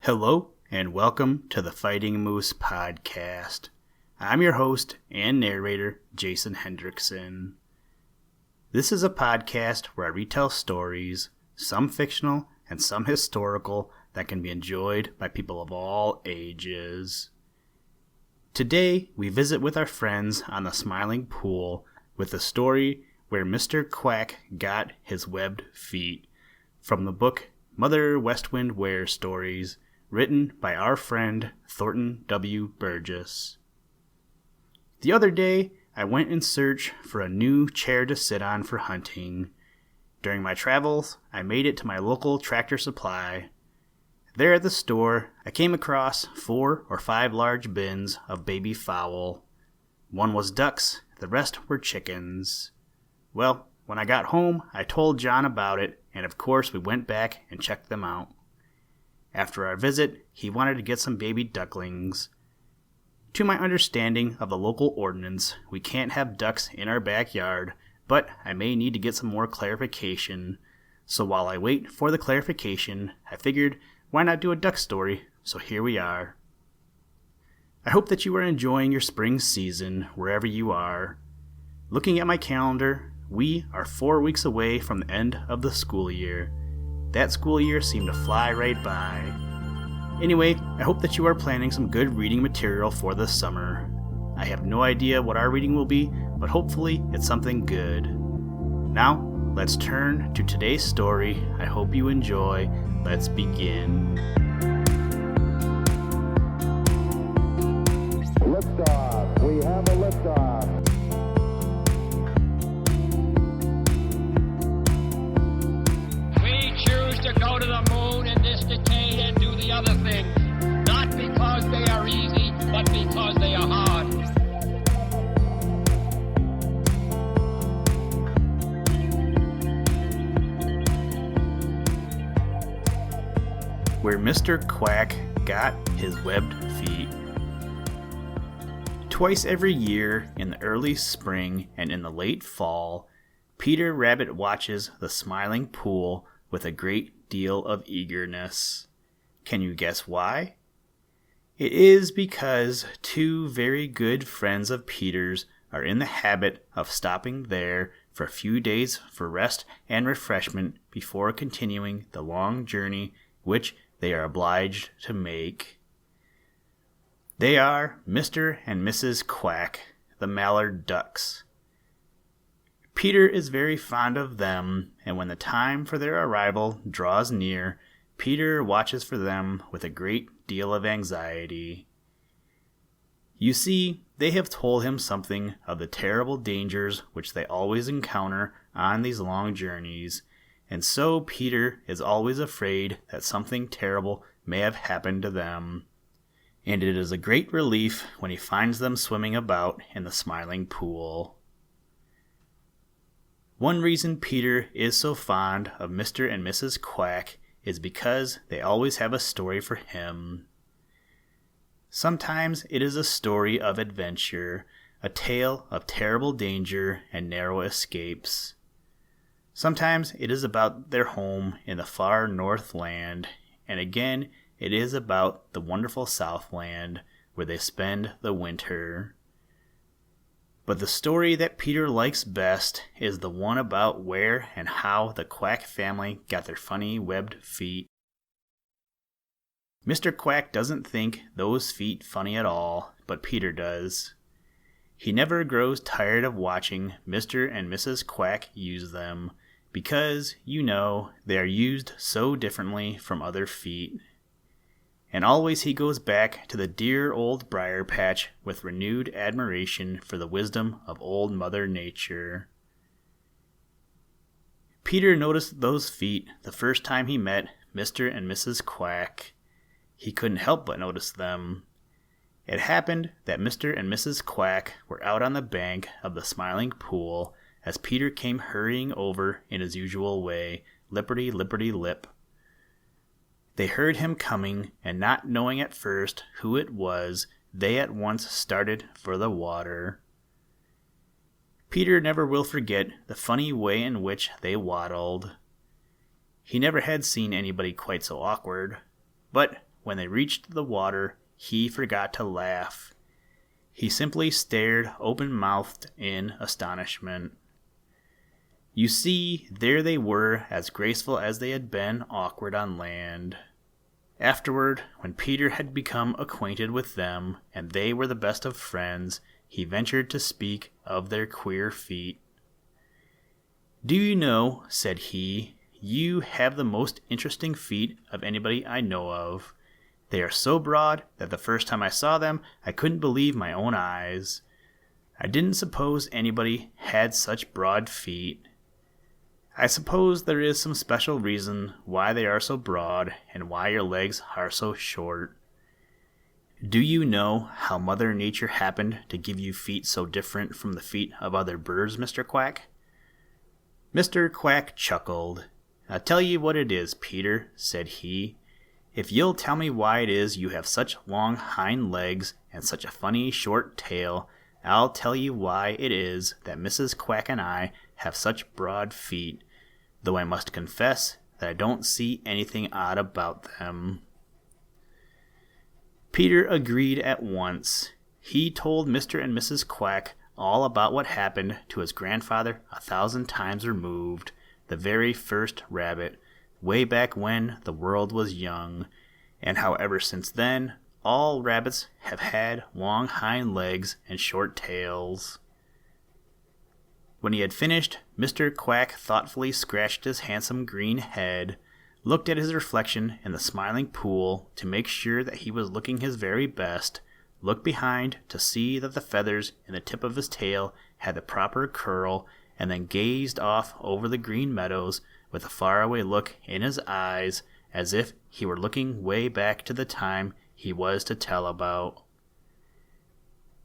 Hello, and welcome to the Fighting Moose podcast. I'm your host and narrator, Jason Hendrickson. This is a podcast where I retell stories, some fictional and some historical, that can be enjoyed by people of all ages. Today, we visit with our friends on the Smiling Pool with the story where Mr. Quack got his webbed feet, from the book Mother West Wind Wears Stories, written by our friend Thornton W. Burgess. The other day, I went in search for a new chair to sit on for hunting. During my travels, I made it to my local Tractor Supply. There at the store, I came across 4 or 5 large bins of baby fowl. One was ducks, the rest were chickens. Well, when I got home, I told John about it, and of course we went back and checked them out. After our visit, he wanted to get some baby ducklings. To my understanding of the local ordinance, we can't have ducks in our backyard, but I may need to get some more clarification. So while I wait for the clarification, I figured, why not do a duck story? So here we are. I hope that you are enjoying your spring season wherever you are. Looking at my calendar, we are 4 weeks away from the end of the school year. That school year seemed to fly right by. Anyway, I hope that you are planning some good reading material for this summer. I have no idea what our reading will be, but hopefully it's something good. Now, let's turn to today's story. I hope you enjoy. Let's begin. Liftoff. We have a liftoff. To go to the moon in this decade and do the other things, not because they are easy, but because they are hard. Where Mr. Quack got his webbed feet. Twice every year, in the early spring and in the late fall, Peter Rabbit watches the Smiling Pool with a great deal of eagerness. Can you guess why? It is because 2 very good friends of Peter's are in the habit of stopping there for a few days for rest and refreshment before continuing the long journey which they are obliged to make. They are Mr. and Mrs. Quack, the mallard ducks. Peter is very fond of them, and when the time for their arrival draws near, Peter watches for them with a great deal of anxiety. You see, they have told him something of the terrible dangers which they always encounter on these long journeys, and so Peter is always afraid that something terrible may have happened to them. And it is a great relief when he finds them swimming about in the Smiling Pool. One reason Peter is so fond of Mr. and Mrs. Quack is because they always have a story for him. Sometimes it is a story of adventure, a tale of terrible danger and narrow escapes. Sometimes it is about their home in the far Northland, and again it is about the wonderful Southland where they spend the winter. But the story that Peter likes best is the one about where and how the Quack family got their funny webbed feet. Mr. Quack doesn't think those feet funny at all, but Peter does. He never grows tired of watching Mr. and Mrs. Quack use them, because, you know, they are used so differently from other feet. And always he goes back to the dear old briar patch with renewed admiration for the wisdom of old Mother Nature. Peter noticed those feet the first time he met Mr. and Mrs. Quack. He couldn't help but notice them. It happened that Mr. and Mrs. Quack were out on the bank of the Smiling Pool as Peter came hurrying over in his usual way, lipperty-lipperty-lip. They heard him coming, and not knowing at first who it was, they at once started for the water. Peter never will forget the funny way in which they waddled. He never had seen anybody quite so awkward. But when they reached the water, he forgot to laugh. He simply stared open-mouthed in astonishment. You see, there they were, as graceful as they had been awkward on land. Afterward, when Peter had become acquainted with them, and they were the best of friends, he ventured to speak of their queer feet. "Do you know," said he, "you have the most interesting feet of anybody I know of. They are so broad that the first time I saw them, I couldn't believe my own eyes. I didn't suppose anybody had such broad feet. I suppose there is some special reason why they are so broad and why your legs are so short. Do you know how Mother Nature happened to give you feet so different from the feet of other birds, Mr. Quack?" Mr. Quack chuckled. "I'll tell you what it is, Peter," said he. "If you'll tell me why it is you have such long hind legs and such a funny short tail, I'll tell you why it is that Mrs. Quack and I have such broad feet, though I must confess that I don't see anything odd about them." Peter agreed at once. He told Mr. and Mrs. Quack all about what happened to his grandfather 1,000 times removed, the very first rabbit, way back when the world was young, and how ever since then all rabbits have had long hind legs and short tails. When he had finished, Mr. Quack thoughtfully scratched his handsome green head, looked at his reflection in the Smiling Pool to make sure that he was looking his very best, looked behind to see that the feathers in the tip of his tail had the proper curl, and then gazed off over the green meadows with a faraway look in his eyes, as if he were looking way back to the time he was to tell about.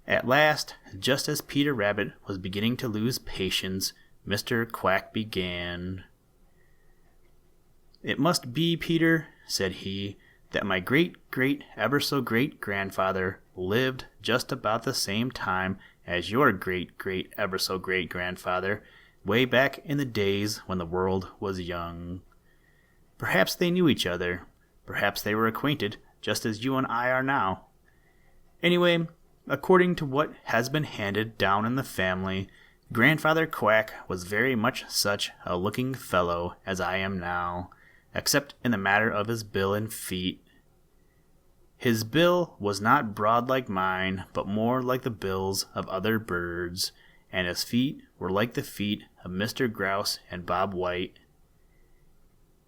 At last, just as Peter Rabbit was beginning to lose patience, Mr. Quack began. "It must be, Peter," said he, "that my great-great-ever-so-great-grandfather lived just about the same time as your great-great-ever-so-great-grandfather, way back in the days when the world was young. Perhaps they knew each other. Perhaps they were acquainted, just as you and I are now. Anyway, according to what has been handed down in the family, Grandfather Quack was very much such a looking fellow as I am now, except in the matter of his bill and feet. His bill was not broad like mine, but more like the bills of other birds, and his feet were like the feet of Mr. Grouse and Bob White.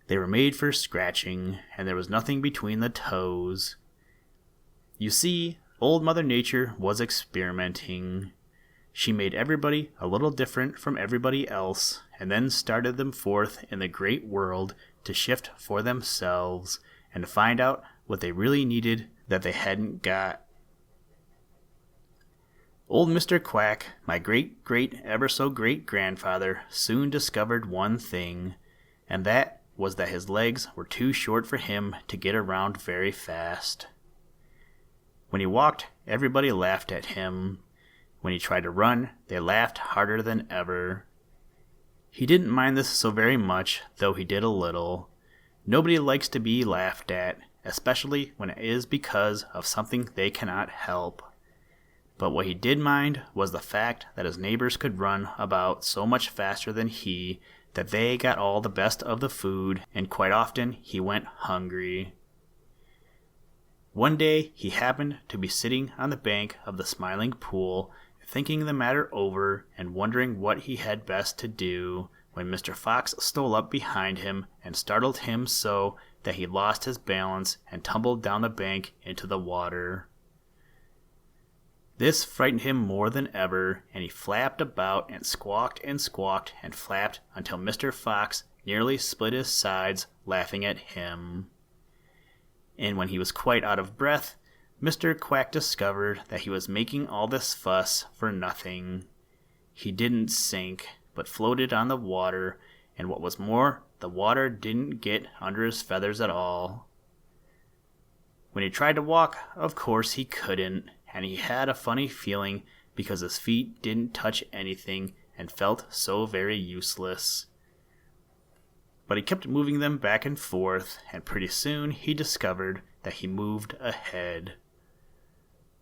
They were made for scratching, and there was nothing between the toes. You see, Old Mother Nature was experimenting. She made everybody a little different from everybody else, and then started them forth in the great world to shift for themselves, and to find out what they really needed that they hadn't got. Old Mr. Quack, my great-great-ever-so-great-grandfather, soon discovered one thing, and that was that his legs were too short for him to get around very fast. When he walked, everybody laughed at him. When he tried to run, they laughed harder than ever. He didn't mind this so very much, though he did a little. Nobody likes to be laughed at, especially when it is because of something they cannot help. But what he did mind was the fact that his neighbors could run about so much faster than he that they got all the best of the food, and quite often he went hungry. One day he happened to be sitting on the bank of the Smiling Pool, thinking the matter over and wondering what he had best to do, when Mr. Fox stole up behind him and startled him so that he lost his balance and tumbled down the bank into the water. This frightened him more than ever, and he flapped about and squawked and flapped until Mr. Fox nearly split his sides laughing at him. And when he was quite out of breath, Mr. Quack discovered that he was making all this fuss for nothing. He didn't sink, but floated on the water, and what was more, the water didn't get under his feathers at all. When he tried to walk, of course he couldn't, and he had a funny feeling because his feet didn't touch anything and felt so very useless. But he kept moving them back and forth, and pretty soon he discovered that he moved ahead.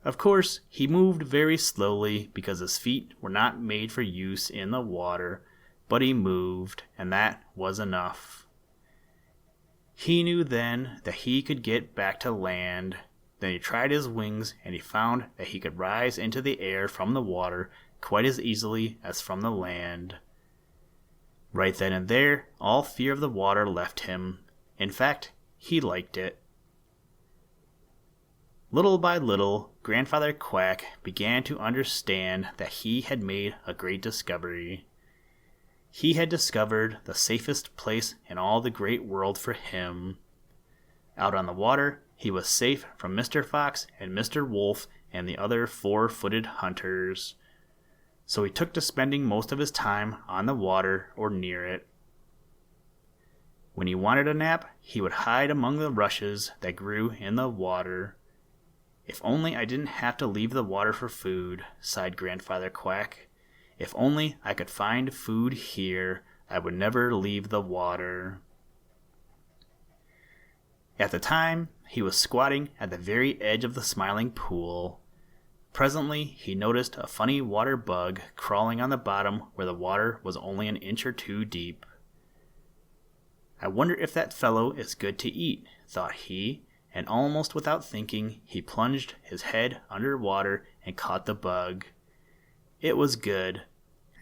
Of course, he moved very slowly because his feet were not made for use in the water, but he moved, and that was enough. He knew then that he could get back to land. Then he tried his wings, and he found that he could rise into the air from the water quite as easily as from the land. Right then and there, all fear of the water left him. In fact, he liked it. Little by little, Grandfather Quack began to understand that he had made a great discovery. He had discovered the safest place in all the great world for him. Out on the water, he was safe from Mr. Fox and Mr. Wolf and the other four-footed hunters. So he took to spending most of his time on the water or near it. When he wanted a nap, he would hide among the rushes that grew in the water. If only I didn't have to leave the water for food, sighed Grandfather Quack. If only I could find food here, I would never leave the water. At the time, he was squatting at the very edge of the Smiling Pool. Presently, he noticed a funny water bug crawling on the bottom where the water was only an inch or two deep. I wonder if that fellow is good to eat, thought he, and almost without thinking, he plunged his head under water and caught the bug. It was good.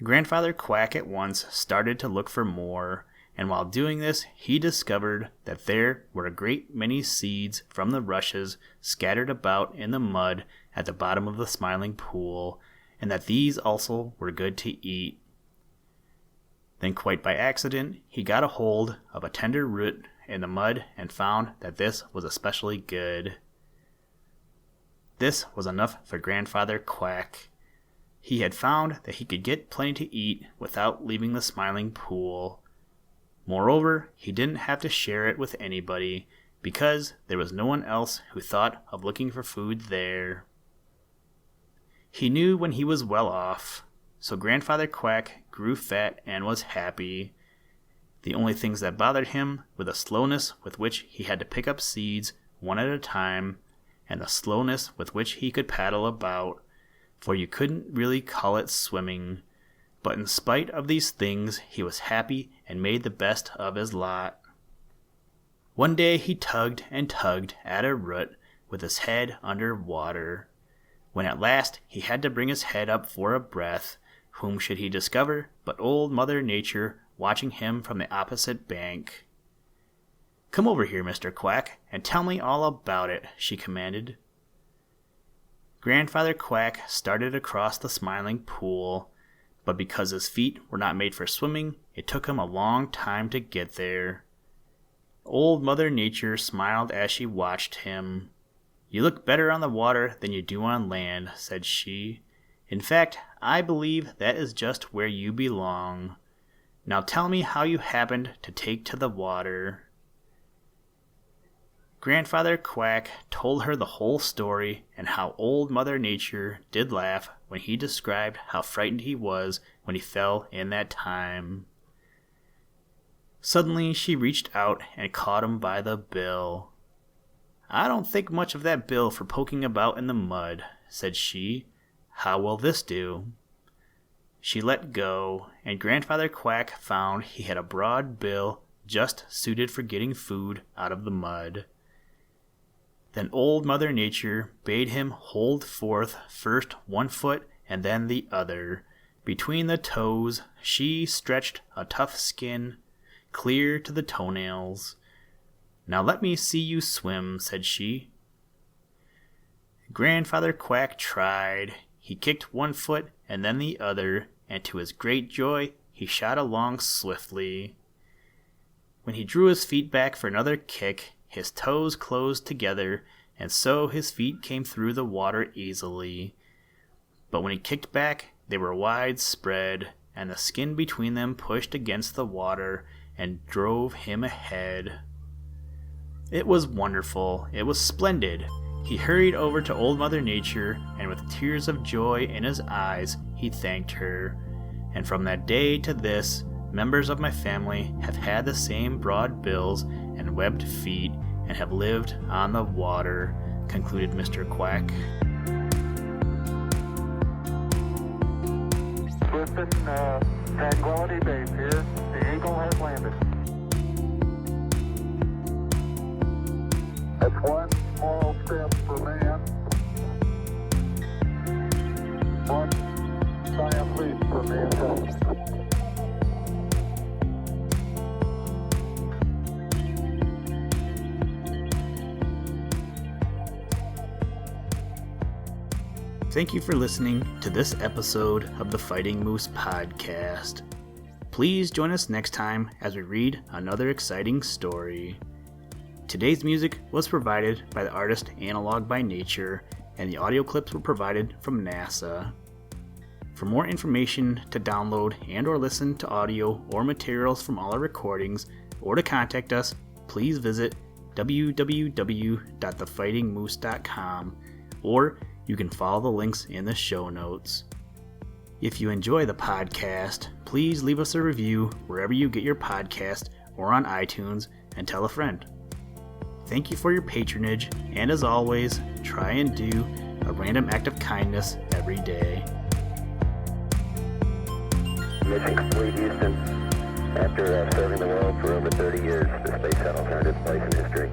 Grandfather Quack at once started to look for more, and while doing this, he discovered that there were a great many seeds from the rushes scattered about in the mud at the bottom of the Smiling Pool, and that these also were good to eat. Then quite by accident, he got a hold of a tender root in the mud and found that this was especially good. This was enough for Grandfather Quack. He had found that he could get plenty to eat without leaving the Smiling Pool. Moreover, he didn't have to share it with anybody, because there was no one else who thought of looking for food there. He knew when he was well off, so Grandfather Quack grew fat and was happy. The only things that bothered him were the slowness with which he had to pick up seeds one at a time, and the slowness with which he could paddle about, for you couldn't really call it swimming. But in spite of these things, he was happy and made the best of his lot. One day he tugged and tugged at a root with his head under water. When at last he had to bring his head up for a breath, whom should he discover but Old Mother Nature watching him from the opposite bank. "Come over here, Mr. Quack, and tell me all about it," she commanded. Grandfather Quack started across the Smiling Pool, but because his feet were not made for swimming, it took him a long time to get there. Old Mother Nature smiled as she watched him. "You look better on the water than you do on land," said she. "In fact, I believe that is just where you belong. Now tell me how you happened to take to the water." Grandfather Quack told her the whole story, and how Old Mother Nature did laugh when he described how frightened he was when he fell in that time. Suddenly she reached out and caught him by the bill. "I don't think much of that bill for poking about in the mud," said she. "How will this do?" She let go, and Grandfather Quack found he had a broad bill just suited for getting food out of the mud. Then Old Mother Nature bade him hold forth first one foot and then the other. Between the toes she stretched a tough skin clear to the toenails. "Now let me see you swim," said she. Grandfather Quack tried. He kicked one foot and then the other, and to his great joy he shot along swiftly. When he drew his feet back for another kick, his toes closed together, and so his feet came through the water easily. But when he kicked back, they were wide spread, and the skin between them pushed against the water and drove him ahead. It was wonderful. It was splendid. He hurried over to Old Mother Nature, and with tears of joy in his eyes, he thanked her. And from that day to this, members of my family have had the same broad bills and webbed feet, and have lived on the water, concluded Mr. Quack. Listen, Tranquility Base here. The Eagle has landed. That's one small step for man, one giant leap for mankind. Thank you for listening to this episode of the Fighting Moose podcast. Please join us next time as we read another exciting story. Today's music was provided by the artist Analog by Nature, and the audio clips were provided from NASA. For more information to download and or listen to audio or materials from all our recordings, or to contact us, please visit www.thefightingmoose.com, or you can follow the links in the show notes. If you enjoy the podcast, please leave us a review wherever you get your podcast or on iTunes, and tell a friend. Thank you for your patronage, and as always, try and do a random act of kindness every day. Mission complete, Houston. After serving the world for over 30 years, the space shuttle turned its place in history.